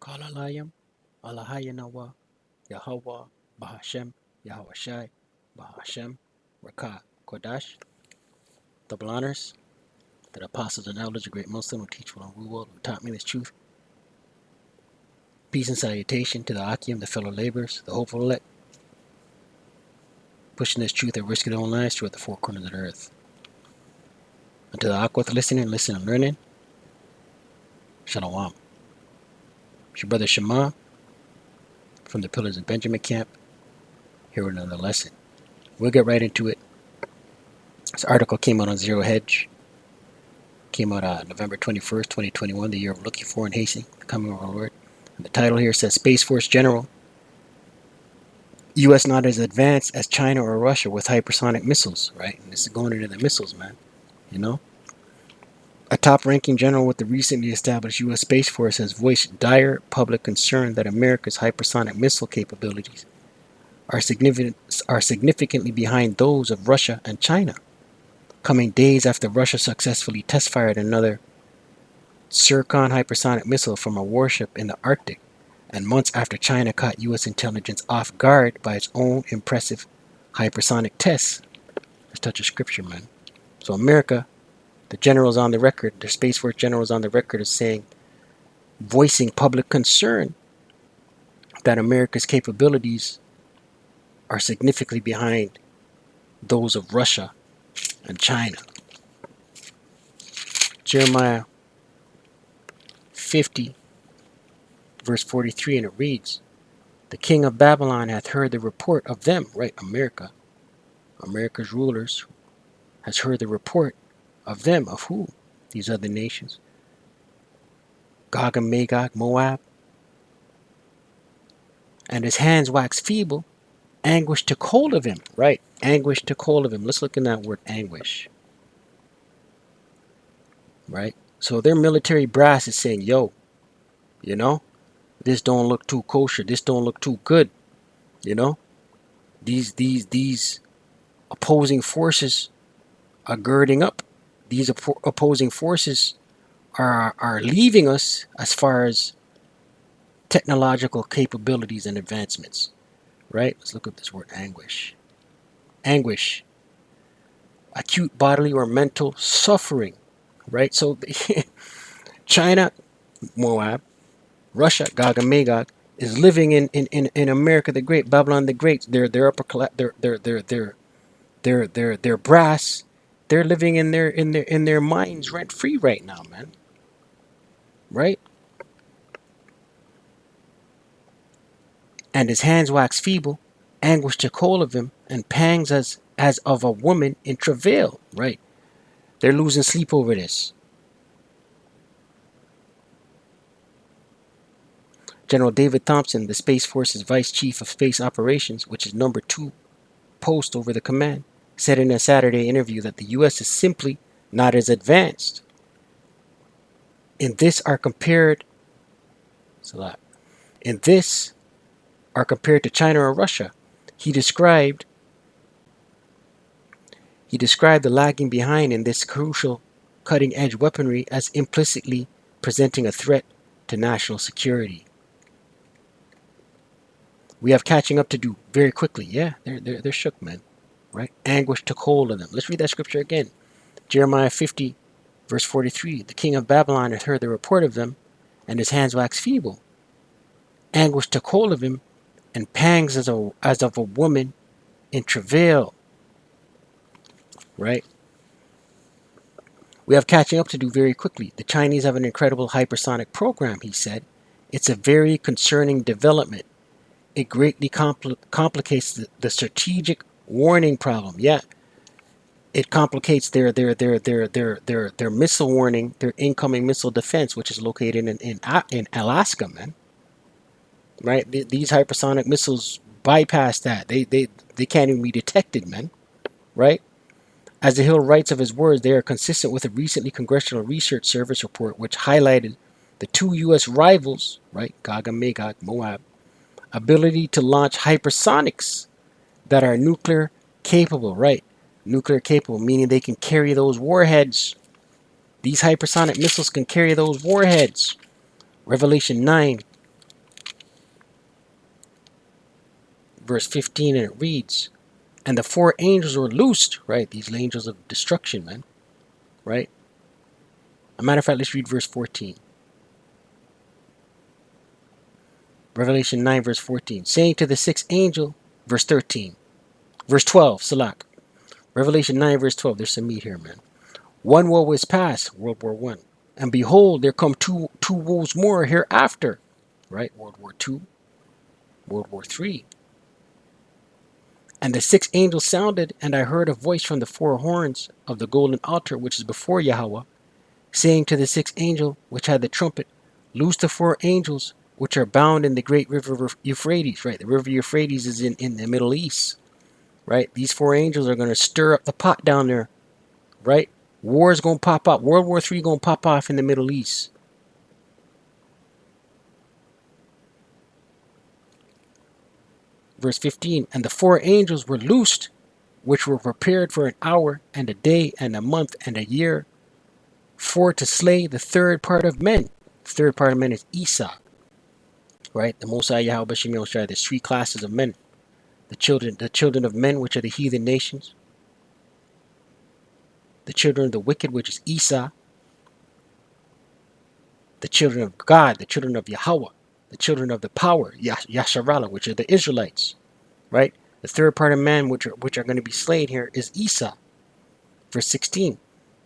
Kalalayam, Alahayanawa, Yahawah, Bahasham, Yawashi, Bahasham, Rawchaa, Qadash, double honors, that apostles and elders, a great Muslim who teach one on world, who taught me this truth. Peace and salutation to the Akim, the fellow laborers, the hopeful elect, pushing this truth at risk of their own lives throughout the four corners of the earth. And to the Akwith listening and learning, Shalom. It's your brother Shema from the Pillars of Benjamin camp, here with another lesson. We'll get right into it. This article came out on Zero Hedge. Came out November 21st, 2021, the year of looking for and hastening the coming of our Lord. And the title here says, Space Force General, U.S. not as advanced as China or Russia with hypersonic missiles, right? And this is going into the missiles, man. You know? A top-ranking general with the recently established U.S. Space Force has voiced dire public concern that America's hypersonic missile capabilities are significantly behind those of Russia and China, coming days after Russia successfully test-fired another Zircon hypersonic missile from a warship in the Arctic, and months after China caught U.S. intelligence off guard by its own impressive hypersonic tests. Let's touch a scripture, man. So America, the generals on the record, the Space Force generals on the record is saying, voicing public concern that America's capabilities are significantly behind those of Russia and China. Jeremiah 50, verse 43, and it reads, The king of Babylon hath heard the report of them, right, America's rulers, has heard the report of them, of who? These other nations. Gog and Magog, Moab. And his hands waxed feeble, anguish took hold of him, right, anguish took hold of him. Let's look in that word, anguish. Right? So their military brass is saying, yo, you know, this don't look too kosher. This don't look too good. You know, these opposing forces are girding up. These opposing forces are leaving us as far as technological capabilities and advancements. Right? Let's look up this word, anguish. Anguish, acute bodily or mental suffering. Right? So China, Moab, Russia, Gog and Magog, is living in America the Great, Babylon the Great. Their upper class, their brass, they're living in their minds rent free right now, man. Right? And his hands wax feeble, anguish took hold of him, and pangs as of a woman in travail. Right? They're losing sleep over this. General David Thompson, the Space Force's Vice Chief of Space Operations, which is number 2 post over the command, said in a Saturday interview that the U.S. is simply not as advanced. In this are compared to China or Russia. He described the lagging behind in this crucial cutting-edge weaponry as implicitly presenting a threat to national security. We have catching up to do very quickly. Yeah, they're shook, man. Right? Anguish took hold of them. Let's read that scripture again. Jeremiah 50, verse 43. The king of Babylon hath heard the report of them, and his hands waxed feeble. Anguish took hold of him, and pangs as of a woman in travail. Right? We have catching up to do very quickly. The Chinese have an incredible hypersonic program, he said. It's a very concerning development. It greatly complicates the strategic warning problem. Yeah, it complicates their missile warning, their incoming missile defense, which is located in Alaska, man. Right? These hypersonic missiles bypass that. They can't even be detected, man. Right? As the Hill writes of his words, they are consistent with a recently Congressional Research Service report, which highlighted the two U.S. rivals, right, Gog and Magog, Moab, ability to launch hypersonics that are nuclear capable, right? Nuclear capable, meaning they can carry those warheads. These hypersonic missiles can carry those warheads. Revelation 9, verse 15, and it reads, and the four angels were loosed, right? These angels of destruction, man, right? As a matter of fact, let's read verse 14. Revelation 9, verse 14, saying to the sixth angel, verse 13, verse 12, Salak. Revelation 9, verse 12, there's some meat here, man. One woe is past, World War One, and behold, there come two woes more hereafter, right? World War II, World War III. And the sixth angel sounded, and I heard a voice from the four horns of the golden altar, which is before Yahawah, saying to the sixth angel, which had the trumpet, loose the four angels, which are bound in the great river Euphrates, right? The river Euphrates is in the Middle East, right? These four angels are going to stir up the pot down there, right? War is going to pop up. World War III going to pop off in the Middle East. Verse 15, and the four angels were loosed, which were prepared for an hour and a day and a month and a year, for to slay the third part of men. The third part of men is Esau, right? The Mosai Yahawah Bashim Yoshai. There's three classes of men. The children of men, which are the heathen nations. The children of the wicked, which is Esau. The children of God, the children of Yahawah. The children of the power, Yasharallah, which are the Israelites, right? The third part of man, which are going to be slain here, is Esau. Verse 16,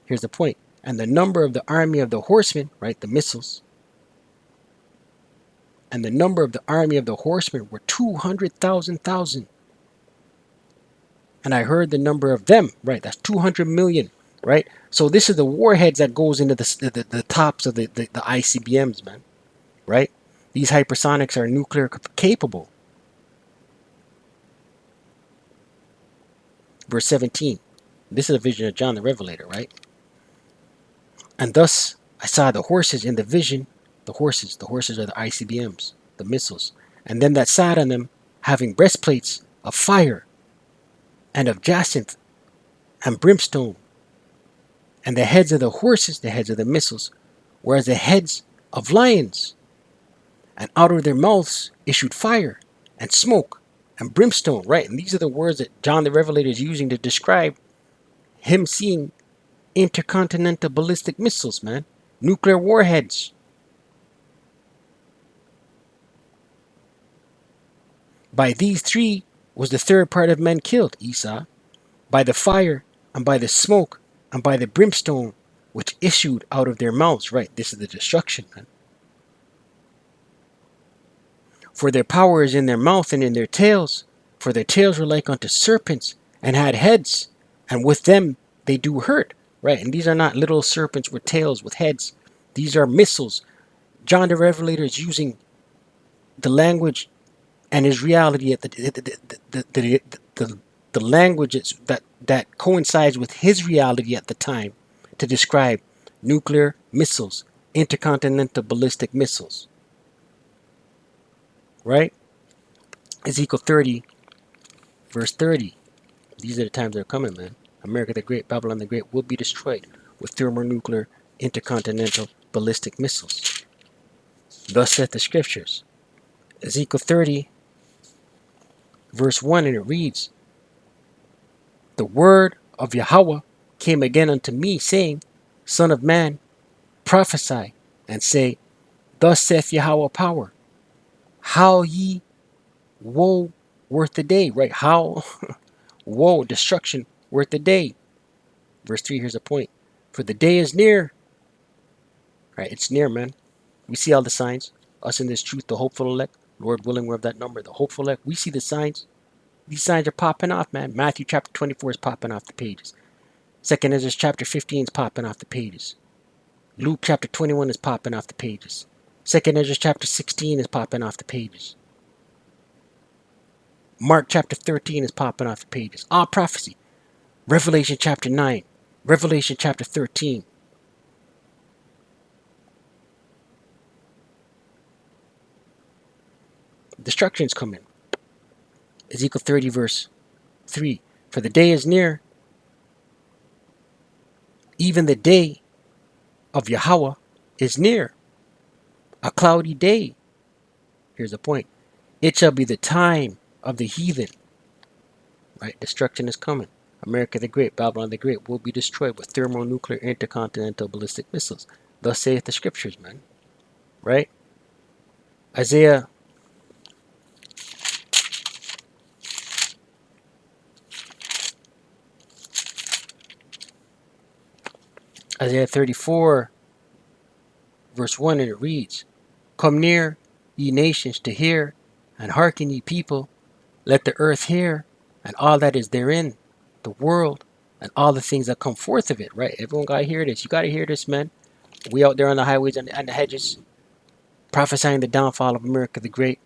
here's the point. And the number of the army of the horsemen, right, the missiles, and the number of the army of the horsemen were 200,000. And I heard the number of them, right, that's 200 million, right? So this is the warheads that goes into the tops of the ICBMs, man, right? These hypersonics are nuclear capable. Verse 17. This is a vision of John the Revelator, right? And thus I saw the horses in the vision. The horses are the ICBMs, the missiles. And them that sat on them, having breastplates of fire, and of jacinth, and brimstone. And the heads of the horses, the heads of the missiles, were as the heads of lions. And out of their mouths issued fire, and smoke, and brimstone, right? And these are the words that John the Revelator is using to describe him seeing intercontinental ballistic missiles, man. Nuclear warheads. By these three was the third part of men killed, Esau, by the fire, and by the smoke, and by the brimstone, which issued out of their mouths, right? This is the destruction, man. For their power is in their mouth and in their tails, for their tails were like unto serpents, and had heads, and with them they do hurt, right? And these are not little serpents with tails, with heads. These are missiles. John the Revelator is using the language and his reality at the language that coincides with his reality at the time to describe nuclear missiles, intercontinental ballistic missiles. Right? Ezekiel 30, verse 30. These are the times that are coming, man. America the Great, Babylon the Great will be destroyed with thermonuclear intercontinental ballistic missiles. Thus saith the scriptures. Ezekiel 30, verse 1, and it reads, the word of Yahawah came again unto me, saying, Son of man, prophesy, and say, Thus saith Yahawah power, how ye woe worth the day, right? How woe, destruction worth the day. Verse 3, here's a point. For the day is near. Right, it's near, man. We see all the signs. Us in this truth, the hopeful elect. Lord willing, we're of that number. The hopeful elect. We see the signs. These signs are popping off, man. Matthew chapter 24 is popping off the pages. 2nd Ezra chapter 15 is popping off the pages. Luke chapter 21 is popping off the pages. 2nd Ezra chapter 16 is popping off the pages. Mark chapter 13 is popping off the pages. All prophecy. Revelation chapter 9. Revelation chapter 13. Destruction's coming. Ezekiel 30 verse 3. For the day is near, even the day of Yahawah is near. A cloudy day. Here's the point. It shall be the time of the heathen, right? Destruction is coming. America the Great, Babylon the Great will be destroyed with thermonuclear intercontinental ballistic missiles. Thus saith the scriptures, man. Right? Isaiah Isaiah 34, verse 1, and it reads, Come near, ye nations, to hear, and hearken, ye people. Let the earth hear, and all that is therein, the world, and all the things that come forth of it, right? Everyone got to hear this. You got to hear this, man. We out there on the highways and the hedges, prophesying the downfall of America the Great,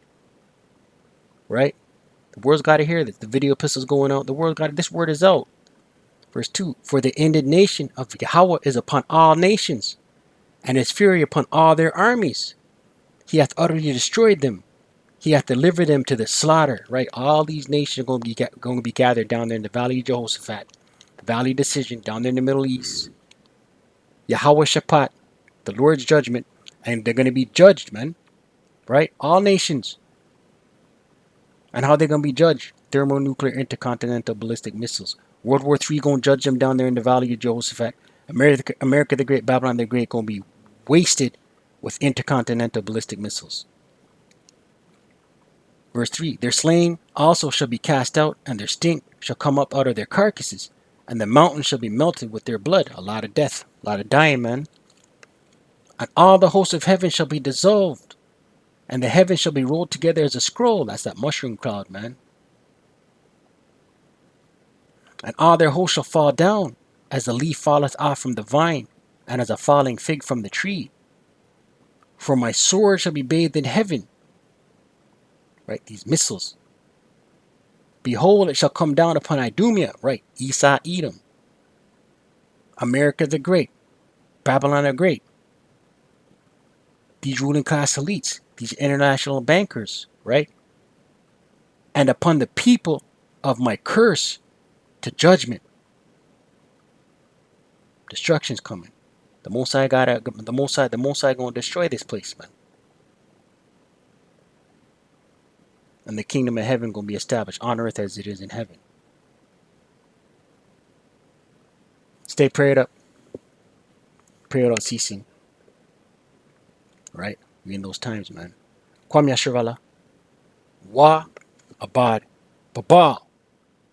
right? The world's got to hear this. The video epistles going out. The world got to, this word is out. Verse 2, For the indignation of Yahawah is upon all nations, and his fury upon all their armies. He hath utterly destroyed them. He hath delivered them to the slaughter, right? All these nations are going to be gathered down there in the valley of Jehoshaphat, the valley of decision, down there in the Middle East. Yahawah Shaphat, the Lord's judgment, and they're going to be judged, man, right? All nations. And how they're going to be judged? Thermonuclear intercontinental ballistic missiles. World War III going to judge them down there in the valley of Jehoshaphat. America the Great, Babylon the Great going to be wasted with intercontinental ballistic missiles. Verse 3, Their slain also shall be cast out, and their stink shall come up out of their carcasses, and the mountains shall be melted with their blood. A lot of death, a lot of dying, man. And all the hosts of heaven shall be dissolved, and the heavens shall be rolled together as a scroll. That's that mushroom cloud, man. And all their hosts shall fall down, as the leaf falleth off from the vine, and as a falling fig from the tree. For my sword shall be bathed in heaven. Right, these missiles. Behold, it shall come down upon Idumea, right, Esau, Edom. America the Great, Babylon the Great. These ruling class elites, these international bankers, right? And upon the people of my curse to judgment. Destruction's coming. The Most High gonna destroy this place, man. And the kingdom of heaven gonna be established on earth as it is in heaven. Stay prayed up. Pray without ceasing. Right? We in those times, man. Kwam Yashavala. Wa Abad Babal.